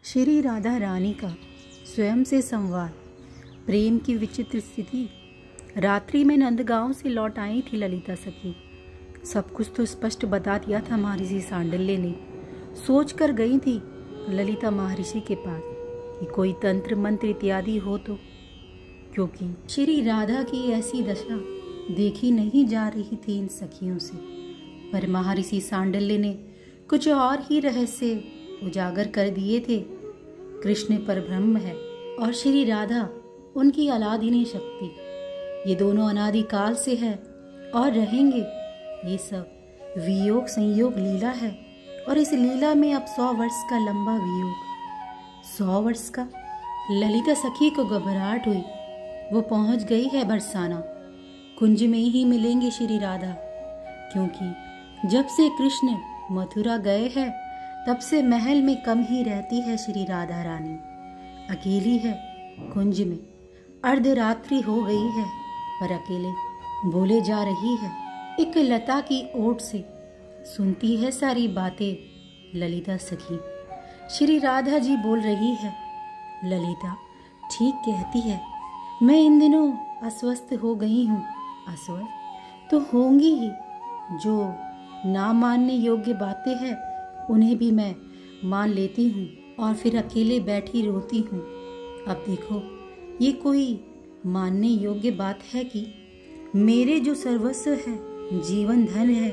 श्री राधा रानी का स्वयं से संवाद। प्रेम की विचित्र स्थिति। रात्रि में नंदगांव से लौट आई थी ललिता सखी। सब कुछ तो स्पष्ट बता दिया था महर्षि सांडिल्य ने। सोच कर गई थी ललिता महर्षि के पास कि कोई तंत्र मंत्र इत्यादि हो तो, क्योंकि श्री राधा की ऐसी दशा देखी नहीं जा रही थी इन सखियों से। पर महर्षि सांडिल्य ने कुछ और ही रहस्य उजागर कर दिए थे। कृष्ण परब्रह्म है और श्री राधा उनकी अलादिनी शक्ति। ये दोनों अनादि काल से है और रहेंगे। ये सब वियोग संयोग लीला है और इस लीला में अब 100 वर्ष का लंबा वियोग। 100 वर्ष का। ललिता सखी को घबराहट हुई। वो पहुंच गई है बरसाना। कुंज में ही मिलेंगे श्री राधा, क्योंकि जब से कृष्ण मथुरा गए हैं तब से महल में कम ही रहती है श्री राधा रानी। अकेली है कुंज में। अर्धरात्रि हो गई है पर अकेले बोले जा रही है। एक लता की ओट से सुनती है सारी बातें ललिता सखी। श्री राधा जी बोल रही है, ललिता ठीक कहती है, मैं इन दिनों अस्वस्थ हो गई हूँ। अस्वस्थ तो होंगी ही। जो ना मानने योग्य बातें हैं उन्हें भी मैं मान लेती हूँ और फिर अकेले बैठी रोती हूँ। अब देखो, ये कोई मानने योग्य बात है कि मेरे जो सर्वस्व है, जीवन धन है,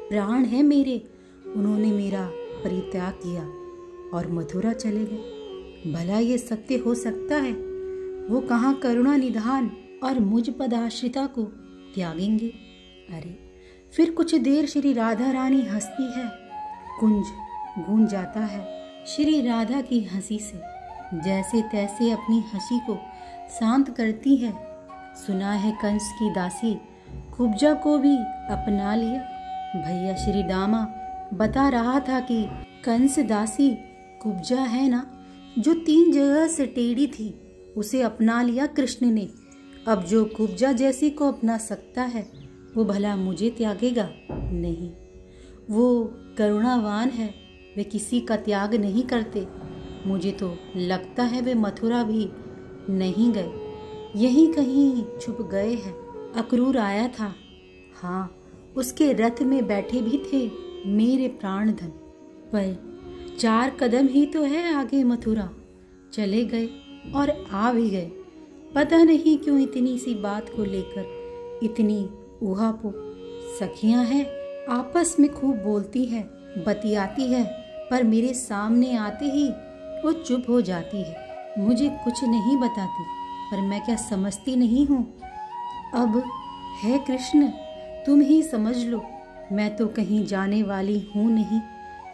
प्राण है मेरे, उन्होंने मेरा परित्याग किया और मथुरा चले गए। भला ये सत्य हो सकता है? वो कहाँ करुणा निधान और मुझ पदाश्रिता को त्यागेंगे? अरे फिर कुछ देर श्री राधा रानी हंसती है। कुंज गूंज जाता है श्री राधा की हंसी से। जैसे तैसे अपनी हंसी को शांत करती है। सुना है कंस की दासी कुब्जा को भी अपना लिया। भैया श्री दामा बता रहा था कि कंस दासी कुब्जा है ना, जो 3 जगह से टेढ़ी थी, उसे अपना लिया कृष्ण ने। अब जो कुब्जा जैसी को अपना सकता है वो भला मुझे त्यागेगा? नहीं, वो करुणावान है, वे किसी का त्याग नहीं करते। मुझे तो लगता है वे मथुरा भी नहीं गए, यहीं कहीं छुप गए हैं। अक्रूर आया था, हाँ, उसके रथ में बैठे भी थे मेरे प्राणधन, पर 4 कदम ही तो है आगे मथुरा। चले गए और आ भी गए। पता नहीं क्यों इतनी सी बात को लेकर इतनी ऊहापोह। सखियां हैं, आपस में खूब बोलती है, बतियाती है, पर मेरे सामने आते ही वो चुप हो जाती है। मुझे कुछ नहीं बताती, पर मैं क्या समझती नहीं हूँ? अब है कृष्ण, तुम ही समझ लो। मैं तो कहीं जाने वाली हूँ नहीं।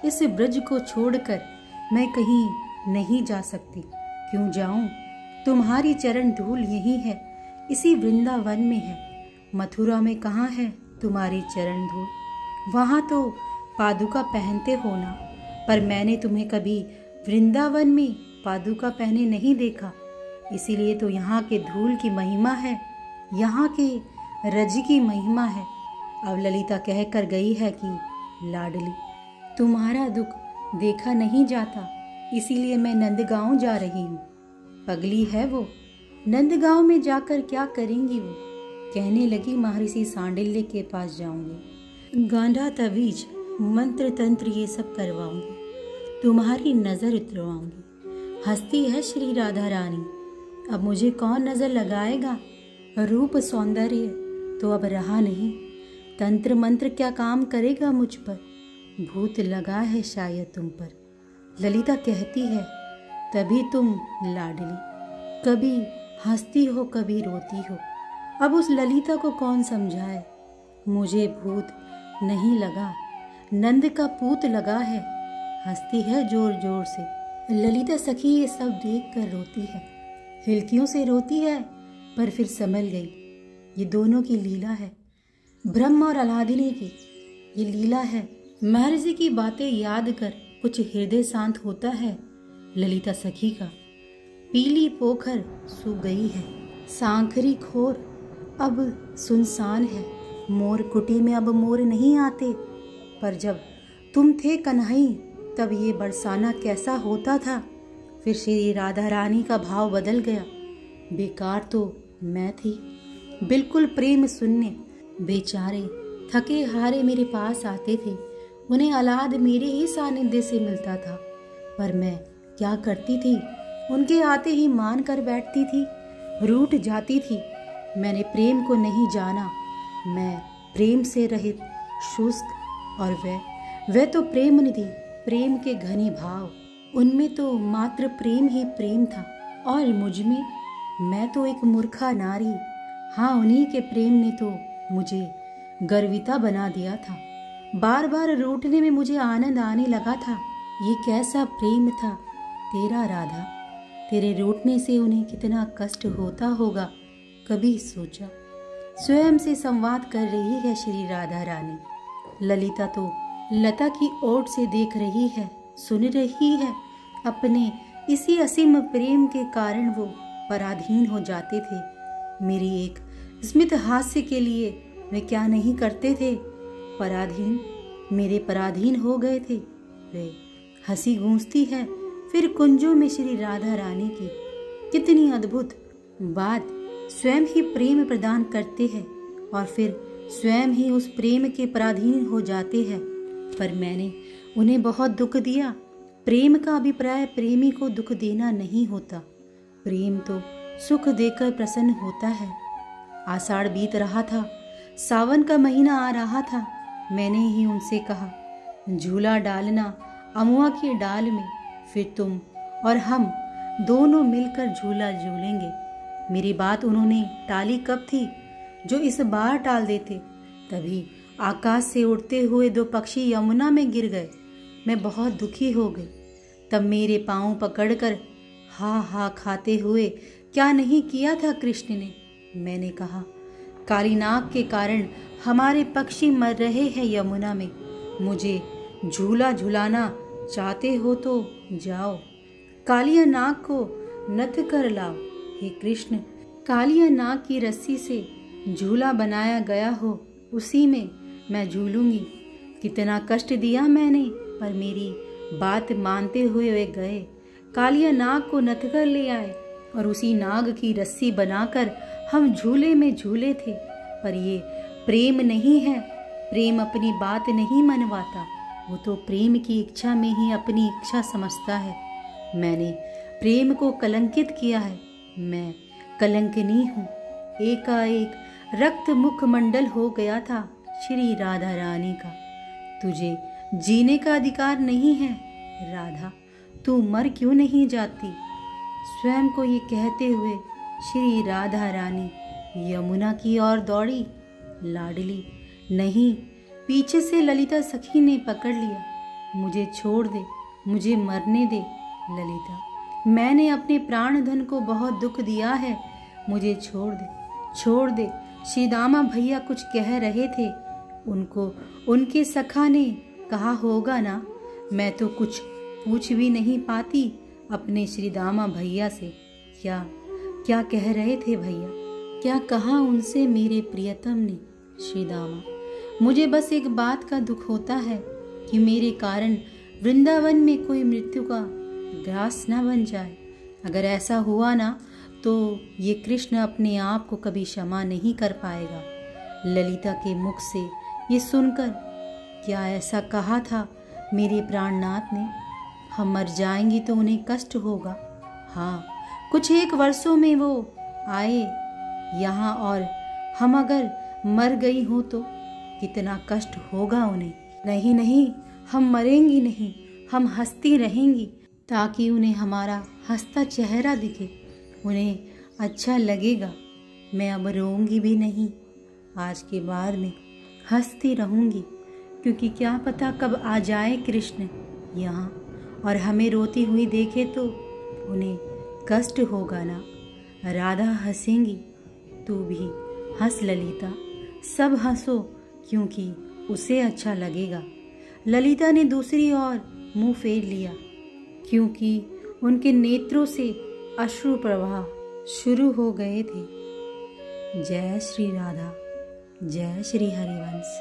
इस ब्रज को छोड़कर मैं कहीं नहीं जा सकती। क्यों जाऊं? तुम्हारी चरण धूल यही है, इसी वृंदावन में है। मथुरा में कहाँ है तुम्हारी चरण धूल? वहाँ तो पादुका पहनते हो ना, पर मैंने तुम्हें कभी वृंदावन में पादुका पहने नहीं देखा। इसीलिए तो यहाँ के धूल की महिमा है, यहाँ के रज की महिमा है। अब ललिता कह कर गई है कि लाडली, तुम्हारा दुख देखा नहीं जाता, इसीलिए मैं नंदगांव जा रही हूँ। पगली है वो, नंदगांव में जाकर क्या करेंगी वो? कहने लगी महर्षि सांडिल्य के पास जाऊंगी, गांधा तवीज मंत्र तंत्र ये सब करवाऊंगी, तुम्हारी नजर उतरवाऊंगी। हंसती है श्री राधा रानी। अब मुझे कौन नजर लगाएगा? रूप सौंदर्य तो अब रहा नहीं। तंत्र मंत्र क्या काम करेगा मुझ पर? भूत लगा है शायद तुम पर। ललिता कहती है, तभी तुम लाडली कभी हंसती हो कभी रोती हो। अब उस ललिता को कौन समझाए? मुझे भूत नहीं लगा, नंद का पूत लगा है। हंसती है जोर जोर से। ललिता सखी ये सब देख कर रोती है, हिलकियों से रोती है, पर फिर संभल गई। ये दोनों की लीला है, ब्रह्म और अलादिनी की ये लीला है। महर्षि की बातें याद कर कुछ हृदय शांत होता है ललिता सखी का। पीली पोखर सूख गई है, सांखरी खोर अब सुनसान है। मोर कुटी में अब मोर नहीं आते, पर जब तुम थे कन्हई तब ये बरसाना कैसा होता था। फिर श्री राधा रानी का भाव बदल गया। बेकार तो मैं थी, बिल्कुल प्रेम शून्य। बेचारे थके हारे मेरे पास आते थे, उन्हें औलाद मेरे ही सानिध्य से मिलता था। पर मैं क्या करती थी, उनके आते ही मान कर बैठती थी, रूठ जाती थी। मैंने प्रेम को नहीं जाना, मैं प्रेम से रहित, शुष्क। और वह तो प्रेम निधि, प्रेम के घनी भाव, उनमें तो मात्र प्रेम ही प्रेम था। और मुझ में, मैं तो एक मूर्खा नारी। हाँ, उन्हीं के प्रेम ने तो मुझे गर्विता बना दिया था। बार बार रूठने में मुझे आनंद आने लगा था। ये कैसा प्रेम था तेरा राधा, तेरे रूठने से उन्हें कितना कष्ट होता होगा, कभी सोचा। स्वयं से संवाद कर रही है श्री राधा रानी। ललिता तो लता की ओट से देख रही है, सुन रही है। अपने इसी असीम प्रेम के कारण वो पराधीन हो जाते थे। मेरी एक स्मित हास्य के लिए वे क्या नहीं करते थे। पराधीन, मेरे पराधीन हो गए थे वे। हंसी गूंजती है फिर कुंजों में श्री राधा रानी की। कितनी अद्भुत बात, स्वयं ही प्रेम प्रदान करते हैं और फिर स्वयं ही उस प्रेम के पराधीन हो जाते हैं। पर मैंने उन्हें बहुत दुख दिया। प्रेम का अभिप्राय प्रेमी को दुख देना नहीं होता। प्रेम तो सुख देकर प्रसन्न होता है। आषाढ़ बीत रहा था, सावन का महीना आ रहा था। मैंने ही उनसे कहा, झूला डालना अमुआ की डाल में, फिर तुम और हम दोनों मिलकर झूला झूलेंगे। मेरी बात उन्होंने टाली कब थी, जो इस बार टाल देते। तभी आकाश से उड़ते हुए 2 पक्षी यमुना में गिर गए। मैं बहुत दुखी हो गई। तब मेरे पांव पकड़कर हा हा खाते हुए क्या नहीं किया था कृष्ण ने। मैंने कहा, काली नाग के कारण हमारे पक्षी मर रहे हैं यमुना में। मुझे झूला झुलाना चाहते हो तो जाओ, कालिया नाग को नथ कर लाओ। हे कृष्ण, कालिया नाग की रस्सी से झूला बनाया गया हो, उसी में मैं झूलूंगी। कितना कष्ट दिया मैंने, पर मेरी बात मानते हुए वे गए। कालिया नाग को नथ कर ले आए और उसी नाग की रस्सी बनाकर हम झूले में झूले थे। पर ये प्रेम नहीं है। प्रेम अपनी बात नहीं मनवाता, वो तो प्रेम की इच्छा में ही अपनी इच्छा समझता है। मैंने प्रेम को कलंकित किया है। मैं कलंकिनी हूँ। एकाएक रक्त मुखमंडल हो गया था श्री राधा रानी का। तुझे जीने का अधिकार नहीं है राधा, तू मर क्यों नहीं जाती। स्वयं को ये कहते हुए श्री राधा रानी यमुना की ओर दौड़ी। लाडली, नहीं, पीछे से ललिता सखी ने पकड़ लिया। मुझे छोड़ दे, मुझे मरने दे ललिता, मैंने अपने प्राण धन को बहुत दुख दिया है, मुझे छोड़ दे, छोड़ दे। श्रीदामा भैया कुछ कह रहे थे, उनको उनके सखा ने कहा होगा ना। मैं तो कुछ पूछ भी नहीं पाती अपने श्रीदामा भैया से। क्या क्या कह रहे थे भैया, क्या कहा उनसे मेरे प्रियतम ने। श्रीदामा, मुझे बस एक बात का दुख होता है कि मेरे कारण वृंदावन में कोई मृत्यु का ग्रास न बन जाए। अगर ऐसा हुआ ना तो ये कृष्ण अपने आप को कभी क्षमा नहीं कर पाएगा। ललिता के मुख से ये सुनकर, क्या ऐसा कहा था मेरे प्राणनाथ ने, हम मर जाएंगी तो उन्हें कष्ट होगा। हाँ, कुछ 1 वर्षों में वो आए यहाँ और हम अगर मर गई हो तो कितना कष्ट होगा उन्हें। नहीं नहीं, हम मरेंगी नहीं, हम हंसती रहेंगी ताकि उन्हें हमारा हंसता चेहरा दिखे, उन्हें अच्छा लगेगा। मैं अब रोऊंगी भी नहीं, आज के बाद में हंसती रहूंगी, क्योंकि क्या पता कब आ जाए कृष्ण यहाँ और हमें रोती हुई देखे तो उन्हें कष्ट होगा ना। राधा हंसेंगी, तू भी हंस ललिता, सब हंसो क्योंकि उसे अच्छा लगेगा। ललिता ने दूसरी ओर मुंह फेर लिया क्योंकि उनके नेत्रों से अश्रु प्रवाह शुरू हो गए थे। जय श्री राधा, जय श्री हरिवंश।